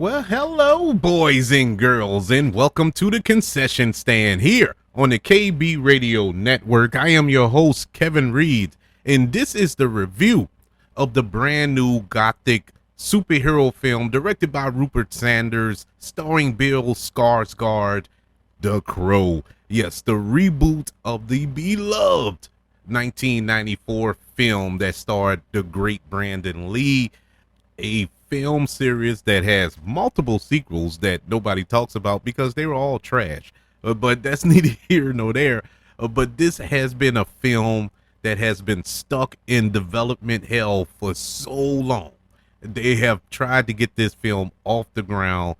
Well, hello, boys and girls, and welcome to the concession stand here on the KB Radio Network. I am your host, Kevin Reed, and this is the review of the brand new gothic superhero film directed by Rupert Sanders, starring Bill Skarsgård, The Crow. Yes, the reboot of the beloved 1994 film that starred the great Brandon Lee, a film series that has multiple sequels that nobody talks about because they were all trash. But that's neither here nor there. But this has been a film that has been stuck in development hell for so long. They have tried to get this film off the ground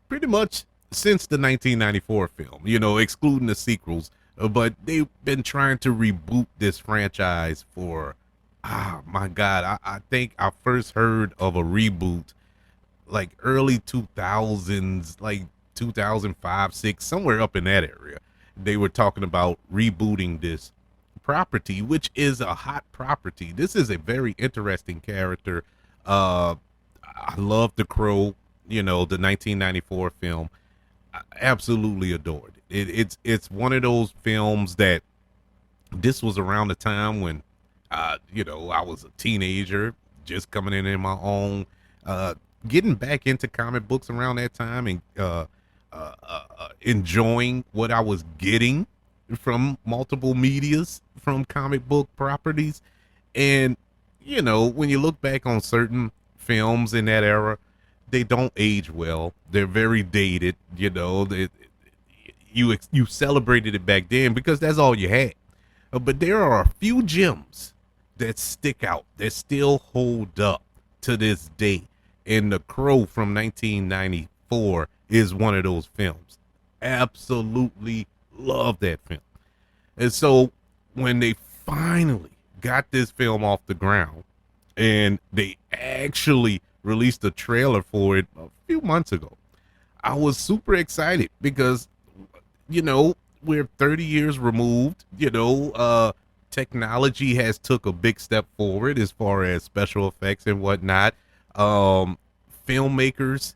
pretty much since the 1994 film, excluding the sequels. But they've been trying to reboot this franchise for my God, I think I first heard of a reboot like early 2000s, like 2005, 6, somewhere up in that area. They were talking about rebooting this property, which is a hot property. This is a very interesting character. I love The Crow, the 1994 film. I absolutely adored it. It's one of those films that this was around the time when I was a teenager, just coming in my own, getting back into comic books around that time, and enjoying what I was getting from multiple medias, from comic book properties. And, when you look back on certain films in that era, they don't age well. They're very dated, you celebrated it back then because that's all you had. But there are a few gems that stick out, that still hold up to this day. And The Crow from 1994 is one of those films. Absolutely love that film. And so when they finally got this film off the ground, and they actually released a trailer for it a few months ago, I was super excited because, we're 30 years removed, technology has took a big step forward as far as special effects and whatnot. Filmmakers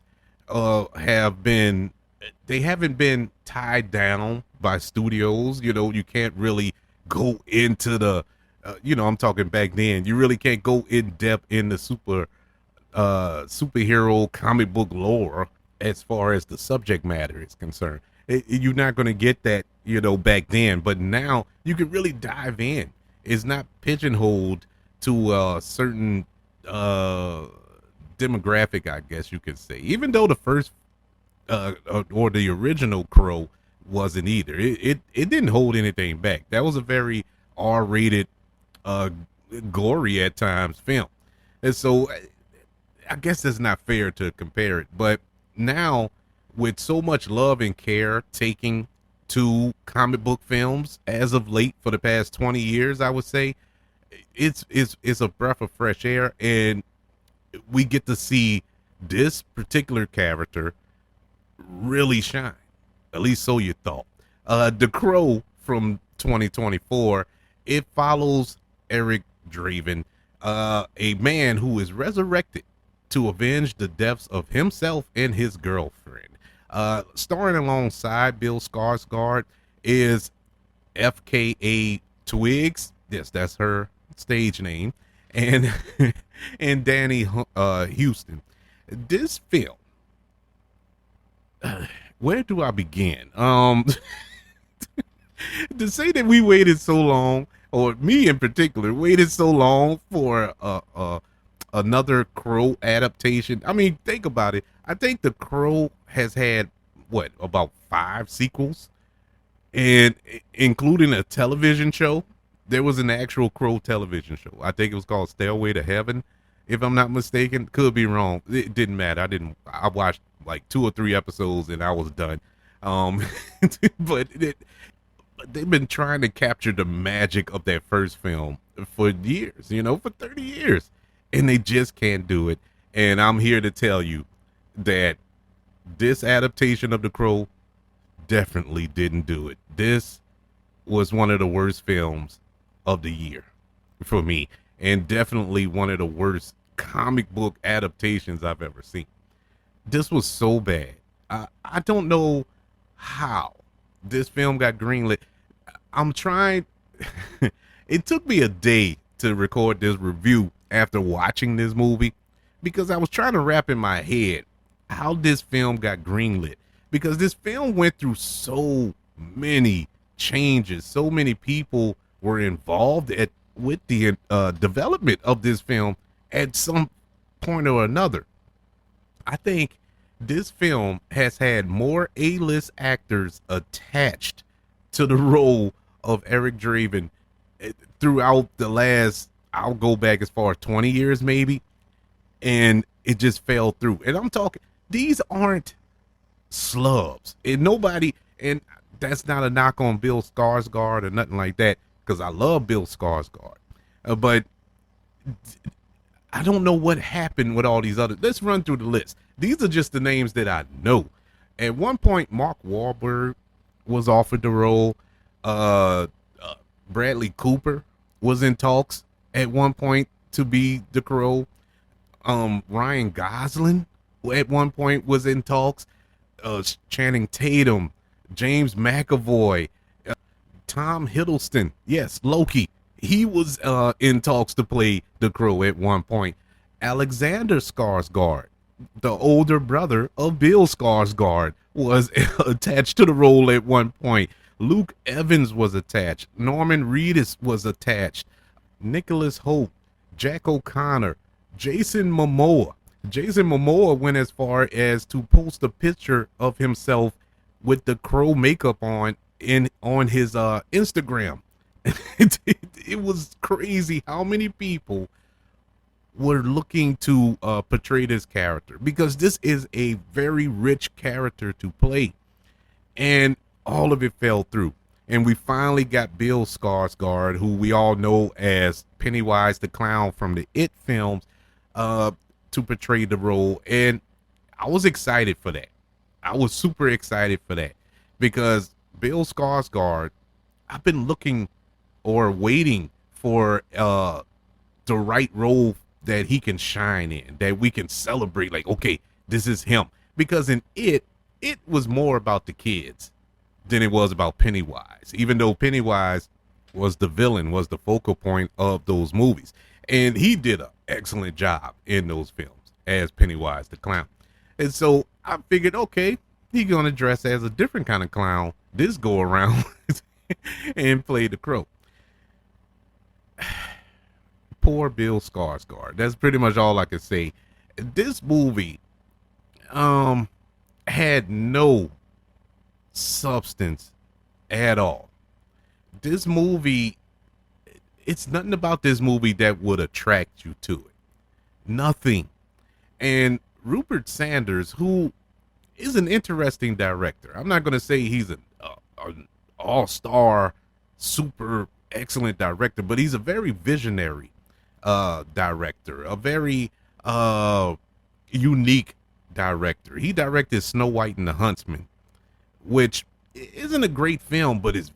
they haven't been tied down by studios. You can't really go into the, I'm talking back then. You really can't go in depth in the superhero comic book lore as far as the subject matter is concerned. You're not going to get that, back then, but now you can really dive in. It's not pigeonholed to a certain demographic, I guess you could say. Even though the first or the original Crow wasn't either. It didn't hold anything back. That was a very R-rated, gory at times film. And so I guess it's not fair to compare it, but now, with so much love and care taking to comic book films as of late for the past 20 years, I would say it's a breath of fresh air, and we get to see this particular character really shine. At least so you thought. The Crow from 2024, it follows Eric Draven, a man who is resurrected to avenge the deaths of himself and his girlfriend. Starring alongside Bill Skarsgård is FKA Twigs. Yes, that's her stage name. And and Danny Houston. This film, where do I begin? To say that we waited so long, or me in particular, waited so long for another Crow adaptation. I mean, think about it. I think The Crow has had about 5 sequels, and including a television show. There was an actual Crow television show. I think it was called Stairway to Heaven, if I'm not mistaken. Could be wrong. It didn't matter. I watched like 2 or 3 episodes and I was done. But they've been trying to capture the magic of that first film for years, for 30 years. And they just can't do it. And I'm here to tell you that this adaptation of The Crow definitely didn't do it. This was one of the worst films of the year for me, and definitely one of the worst comic book adaptations I've ever seen. This was so bad. I don't know how this film got greenlit. I'm trying. It took me a day to record this review after watching this movie because I was trying to wrap in my head how this film got greenlit. Because this film went through so many changes, so many people were involved with the development of this film at some point or another. I think this film has had more A-list actors attached to the role of Eric Draven throughout the last, I'll go back as far as 20 years maybe, and it just fell through. And I'm talking, these aren't slubs. And nobody, and that's not a knock on Bill Skarsgård or nothing like that, because I love Bill Skarsgård. But I don't know what happened with all these others. Let's run through the list. These are just the names that I know. At one point, Mark Wahlberg was offered the role. Bradley Cooper was in talks at one point to be the Crow. Ryan Gosling at one point was in talks. Channing Tatum, James McAvoy, Tom Hiddleston, yes, Loki. He was in talks to play the Crow at one point. Alexander Skarsgård, the older brother of Bill Skarsgård, was attached to the role at one point. Luke Evans was attached. Norman Reedus was attached. Nicholas Hoult, Jack O'Connor, Jason Momoa. Jason Momoa went as far as to post a picture of himself with the Crow makeup on his Instagram. It was crazy how many people were looking to portray this character, because this is a very rich character to play, and all of it fell through. And we finally got Bill Skarsgård, who we all know as Pennywise the Clown from the It films, to portray the role. And I was excited for that. I was super excited for that, because Bill Skarsgård, I've been looking or waiting for the right role that he can shine in, that we can celebrate, like, okay, this is him. Because in it was more about the kids than it was about Pennywise, even though Pennywise was the villain, was the focal point of those movies. And he did an excellent job in those films as Pennywise the Clown. And so I figured, okay, he's going to dress as a different kind of clown this go around and play the Crow. Poor Bill Skarsgård. That's pretty much all I can say. This movie had no substance at all. This movie, it's nothing about this movie that would attract you to it. Nothing. And Rupert Sanders, who is an interesting director. I'm not going to say he's an all-star, super excellent director, but he's a very visionary director, a very unique director. He directed Snow White and the Huntsman, which isn't a great film, but it's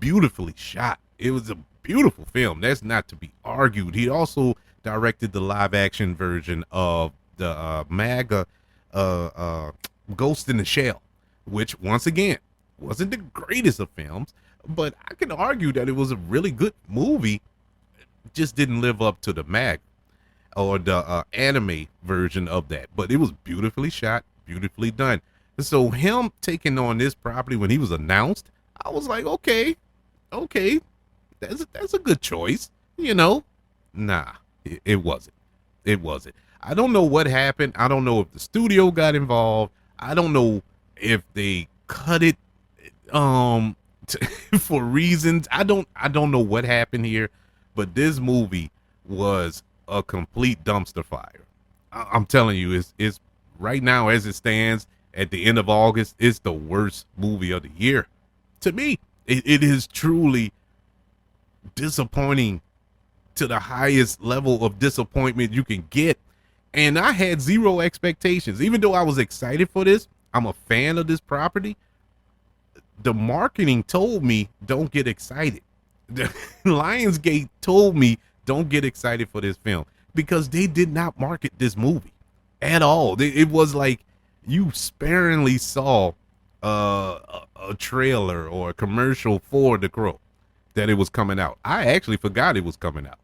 beautifully shot. It was a beautiful film. That's not to be argued. He also directed the live action version of the MAGA Ghost in the Shell, which once again wasn't the greatest of films, but I can argue that it was a really good movie. Just didn't live up to the MAG or the anime version of that, but it was beautifully shot, beautifully done. And so him taking on this property when he was announced, I was like, okay, that's a good choice, you know. Nah, it wasn't. It wasn't. I don't know what happened. I don't know if the studio got involved. I don't know if they cut it for reasons. I don't know what happened here, but this movie was a complete dumpster fire. I'm telling you, it's right now as it stands at the end of August, it's the worst movie of the year. To me, it is truly disappointing to the highest level of disappointment you can get. And I had zero expectations, even though I was excited for this. I'm a fan of this property. The marketing told me don't get excited. The Lionsgate told me don't get excited for this film, because they did not market this movie. at all. It was like you sparingly saw a trailer or a commercial for The Crow that it was coming out. I actually forgot it was coming out.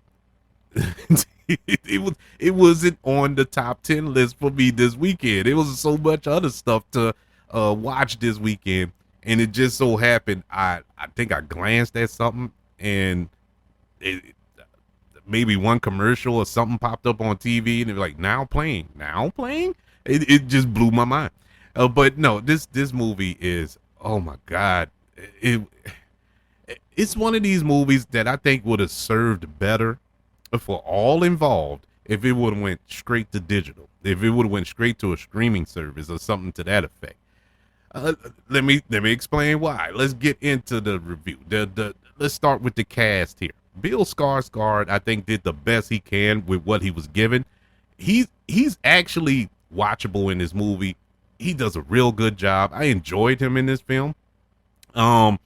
It wasn't on the top 10 list for me this weekend. It was so much other stuff to watch this weekend, and it just so happened I think I glanced at something, and it, maybe one commercial or something popped up on TV, and it was like now playing. It just blew my mind. But no, this movie is, oh my god, it it's one of these movies that I think would have served better for all involved if it would have went straight to digital, if it would have went straight to a streaming service or something to that effect. Let me explain why. Let's get into the review. Let's start with the cast here. Bill Skarsgård, I think, did the best he can with what he was given. He's actually watchable in this movie. He does a real good job. I enjoyed him in this film. The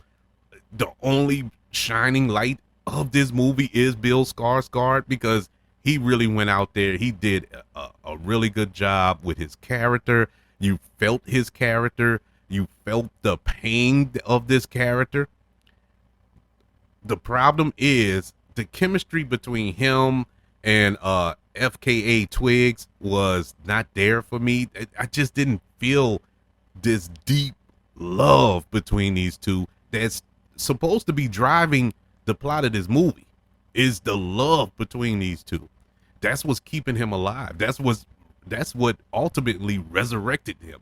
only shining light of this movie is Bill Skarsgård, because he really went out there. He did a really good job with his character. You felt his character. You felt the pain of this character. The problem is the chemistry between him and FKA Twigs was not there for me. I just didn't feel this deep love between these two that's supposed to be driving the plot of this movie, is the love between these two. That's what's keeping him alive. That's what ultimately resurrected him.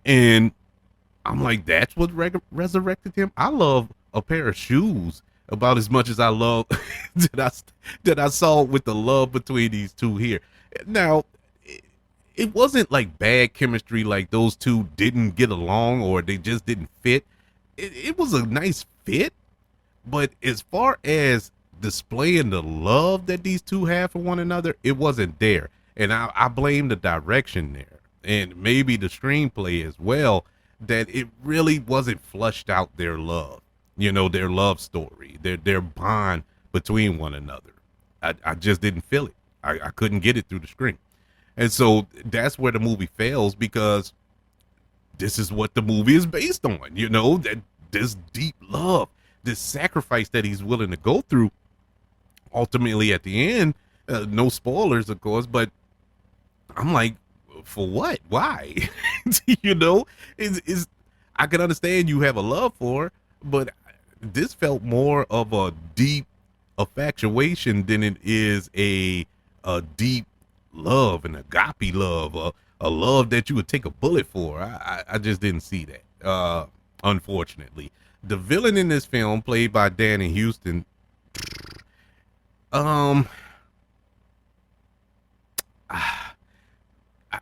And I'm like, that's what resurrected him. I love a pair of shoes about as much as I love that I saw with the love between these two here. Now, it wasn't like bad chemistry, like those two didn't get along or they just didn't fit. It was a nice fit, but as far as displaying the love that these two have for one another, it wasn't there. And I blame the direction there and maybe the screenplay as well, that it really wasn't flushed out their love, their love story, their bond between one another. I just didn't feel it. I couldn't get it through the screen. And so that's where the movie fails, because this is what the movie is based on, that this deep love, this sacrifice that he's willing to go through. Ultimately, at the end, no spoilers, of course, but I'm like, for what? Why? Is I can understand you have a love for her, but this felt more of a deep infatuation than it is a deep love, an agape love, a love that you would take a bullet for. I just didn't see that. Unfortunately, the villain in this film, played by Danny Houston,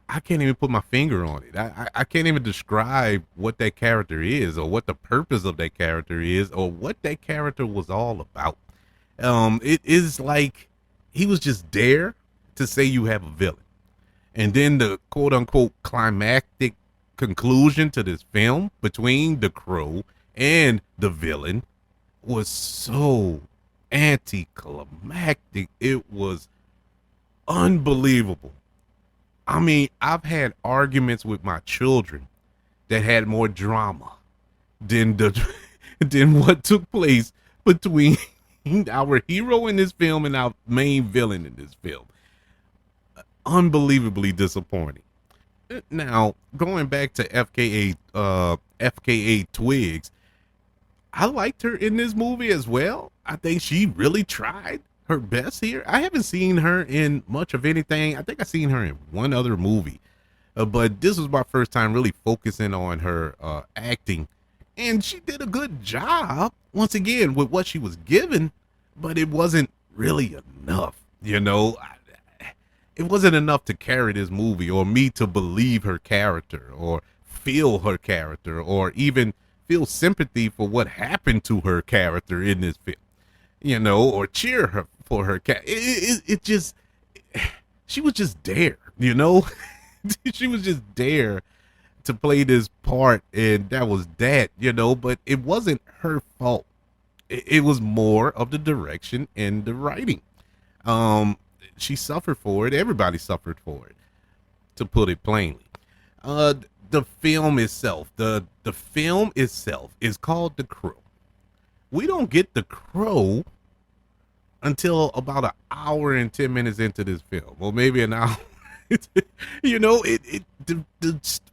I can't even put my finger on it. I can't even describe what that character is, or what the purpose of that character is, or what that character was all about. It is like he was just there to say you have a villain. And then the quote unquote climactic conclusion to this film between the Crow and the villain was so anticlimactic. It was unbelievable. I mean, I've had arguments with my children that had more drama than than what took place between our hero in this film and our main villain in this film. Unbelievably disappointing. Now, going back to FKA Twigs, I liked her in this movie as well. I think she really tried her best here. I haven't seen her in much of anything. I think I've seen her in one other movie, but this was my first time really focusing on her acting, and she did a good job once again with what she was given, but it wasn't really enough. It wasn't enough to carry this movie, or me to believe her character, or feel her character, or even feel sympathy for what happened to her character in this film, or cheer her for her cat. It just, she was just there, she was just there to play this part, and that was that, but it wasn't her fault. It was more of the direction and the writing. She suffered for it. Everybody suffered for it. to put it plainly. Uh, the film itself is called The Crow. We don't get The Crow until about an hour and 10 minutes into this film, or maybe an hour. The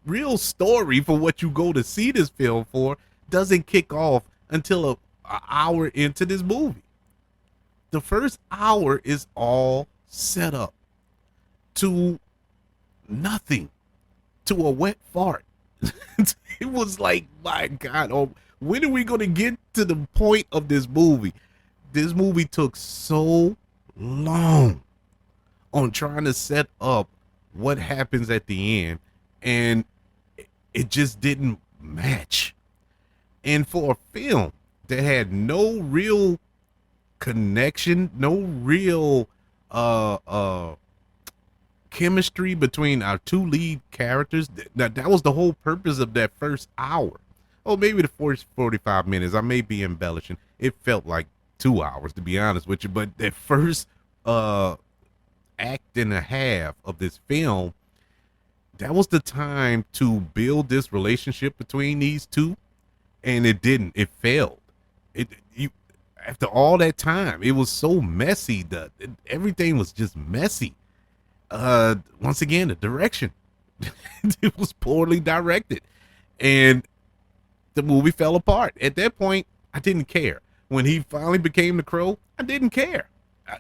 real story for what you go to see this film for doesn't kick off until a hour into this movie. The first hour is all set up to nothing, to a wet fart. It was like, my God, oh, when are we going to get to the point of this movie? This movie took so long on trying to set up what happens at the end, and it just didn't match. And for a film that had no real connection, no real chemistry between our two lead characters, that was the whole purpose of that first hour. Oh, maybe the first 45 minutes. I may be embellishing. It felt like 2 hours, to be honest with you. But that first act and a half of this film, that was the time to build this relationship between these two, and it didn't. It failed. After all that time, it was so messy. Everything was just messy. Once again, the direction, it was poorly directed, and the movie fell apart. At that point, I didn't care. When he finally became the Crow, I didn't care.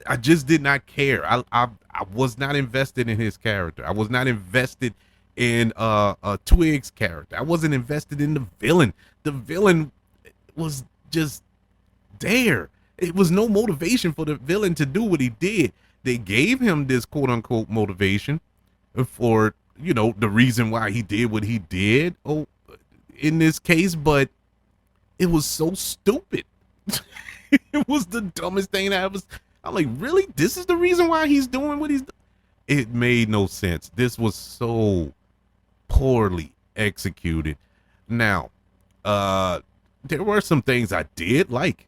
I just did not care. I was not invested in his character. I was not invested in Twig's character. I wasn't invested in the villain. The villain was just there. It was no motivation for the villain to do what he did. They gave him this quote unquote motivation for, the reason why he did what he did. Oh, in this case, but it was so stupid. It was the dumbest thing I'm like, really? This is the reason why he's doing what he's doing? It made no sense. This was so poorly executed. Now, there were some things I did like,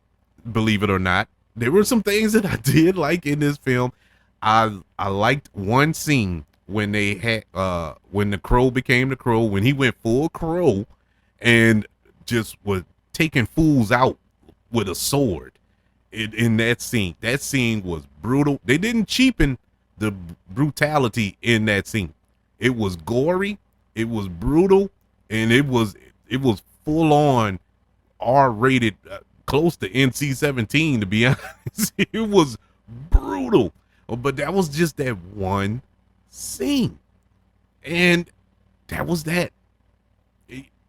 believe it or not. There were some things that I did like in this film. I liked one scene when they had when the Crow became the Crow, when he went full Crow and just was taking fools out with a sword. In that scene was brutal. They didn't cheapen the brutality in that scene. It was gory, it was brutal, and it was full on R-rated, close to NC-17, to be honest. It was brutal, but that was just that one scene, and that was that.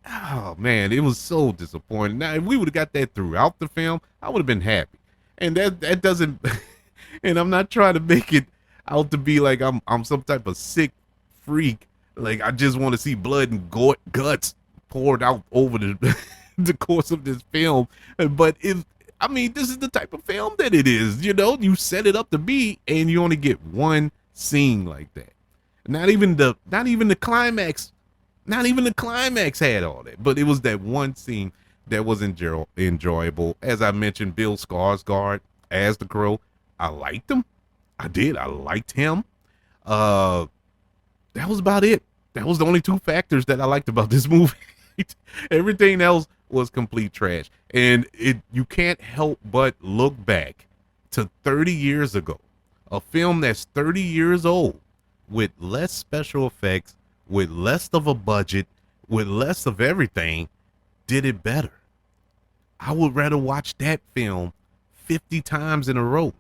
Oh man, it was so disappointing. Now, if we would have got that throughout the film, I would have been happy. And that doesn't, and I'm not trying to make it out to be like I'm some type of sick freak. Like, I just want to see blood and guts poured out over the course of this film. But this is the type of film that it is. You set it up to be, and you only get one scene like that. Not even the climax. Not even the climax had all that. But it was that one scene that was enjoyable. As I mentioned, Bill Skarsgård as the Crow. I liked him. I did. I liked him. That was about it. That was the only two factors that I liked about this movie. Everything else was complete trash. And you can't help but look back to 30 years ago. A film that's 30 years old, with less special effects, with less of a budget, with less of everything, did it better. I would rather watch that film 50 times in a row.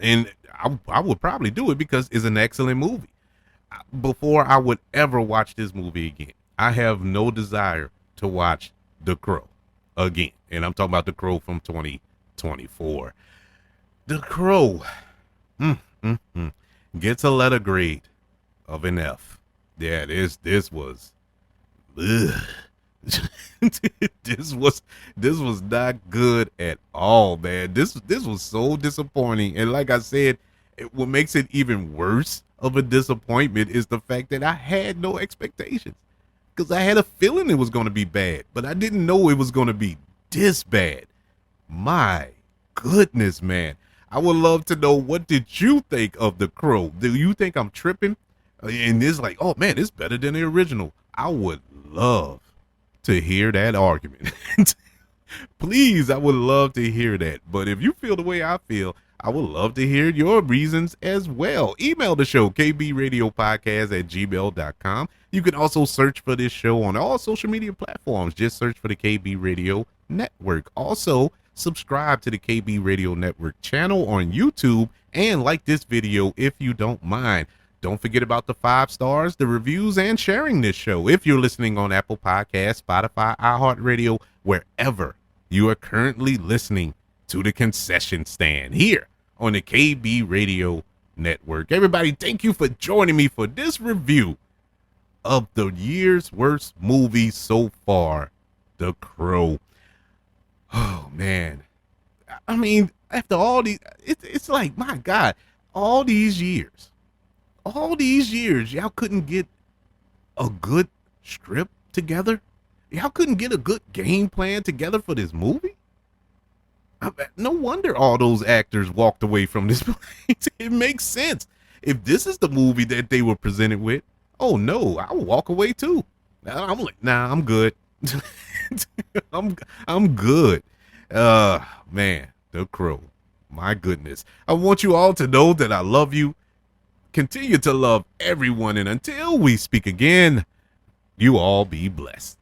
And I would probably do it because it's an excellent movie. Before I would ever watch this movie again, I have no desire to watch The Crow again. And I'm talking about The Crow from 2024. The Crow gets a letter grade of an F. Yeah, this was ugh. this was not good at all, man. This was so disappointing. And like I said, what makes it even worse of a disappointment is the fact that I had no expectations, because I had a feeling it was going to be bad, but I didn't know it was going to be this bad. My goodness, man. I would love to know, what did you think of The Crow? Do you think I'm tripping? And it's like, oh man, it's better than the original. I would love to hear that argument. Please, I would love to hear that. But if you feel the way I feel, I would love to hear your reasons as well. Email the show, kbradiopodcast@gmail.com. You can also search for this show on all social media platforms. Just search for the KB Radio Network. Also, subscribe to the KB Radio Network channel on YouTube and like this video if you don't mind. Don't forget about the 5 stars, the reviews, and sharing this show. If you're listening on Apple Podcasts, Spotify, iHeartRadio, wherever you are currently listening to the Concession Stand here on the KB Radio Network. Everybody, thank you for joining me for this review of the year's worst movie so far, The Crow. Oh, man. I mean, after all these, it's like, my God, all these years, y'all couldn't get a good script together? Y'all couldn't get a good game plan together for this movie? No wonder all those actors walked away from this place. It makes sense. If this is the movie that they were presented with, oh no, I will walk away too. I'm like, nah, I'm good. I'm good. Man, The Crow. My goodness. I want you all to know that I love you. Continue to love everyone, and until we speak again, you all be blessed.